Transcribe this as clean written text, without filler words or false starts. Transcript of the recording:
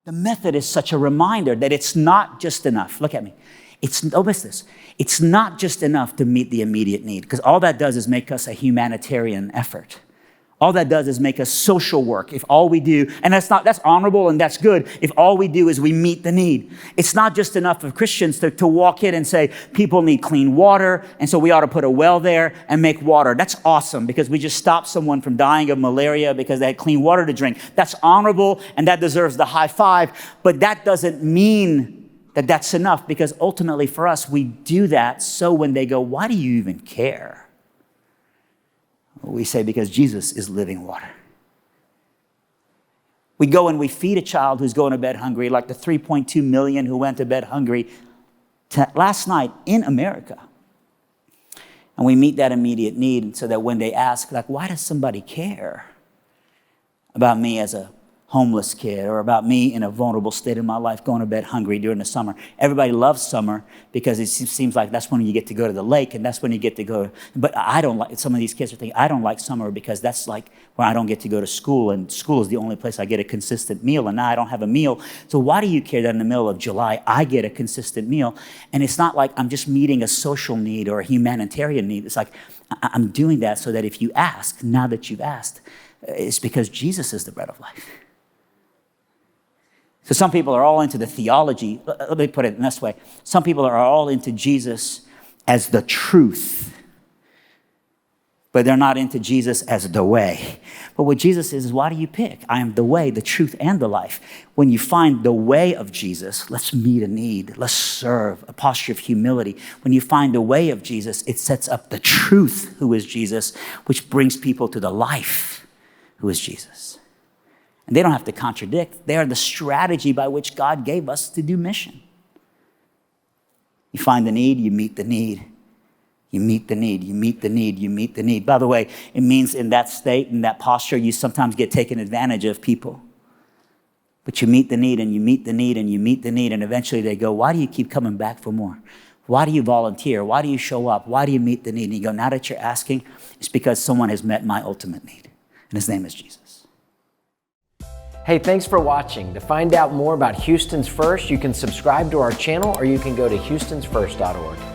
The method is such a reminder that it's not just enough. Look at me. Don't miss this. It's not just enough to meet the immediate need, because all that does is make us a humanitarian effort. All that does is make us social work. If all we do, and that's honorable and that's good, if all we do is we meet the need. It's not just enough for Christians to walk in and say, people need clean water, and so we ought to put a well there and make water. That's awesome, because we just stopped someone from dying of malaria because they had clean water to drink. That's honorable, and that deserves the high five, but that doesn't mean that that's enough, because ultimately for us, we do that so when they go, why do you even care? We say, because Jesus is living water. We go and we feed a child who's going to bed hungry, like the 3.2 million who went to bed hungry last night in America. And we meet that immediate need so that when they ask, like, why does somebody care about me as a homeless kid, or about me in a vulnerable state in my life going to bed hungry during the summer? Everybody loves summer because it seems like that's when you get to go to the lake, and that's when you get to go. But I don't like, some of these kids are thinking, I don't like summer because that's like when I don't get to go to school, and school is the only place I get a consistent meal, and now I don't have a meal. So why do you care that in the middle of July I get a consistent meal? And it's not like I'm just meeting a social need or a humanitarian need. It's like I'm doing that so that if you ask, now that you've asked, it's because Jesus is the bread of life. So some people are all into the theology. Let me put it in this way. Some people are all into Jesus as the truth, but they're not into Jesus as the way. But what Jesus is why do you pick? I am the way, the truth, and the life. When you find the way of Jesus, let's meet a need. Let's serve, a posture of humility. When you find the way of Jesus, it sets up the truth, who is Jesus, which brings people to the life, who is Jesus. And they don't have to contradict. They are the strategy by which God gave us to do mission. You find the need, you meet the need. You meet the need, you meet the need, you meet the need. By the way, it means in that state, in that posture, you sometimes get taken advantage of people. But you meet the need, and you meet the need, and you meet the need, and eventually they go, why do you keep coming back for more? Why do you volunteer? Why do you show up? Why do you meet the need? And you go, now that you're asking, it's because someone has met my ultimate need. And his name is Jesus. Hey, thanks for watching. To find out more about Houston's First, you can subscribe to our channel, or you can go to houstonsfirst.org.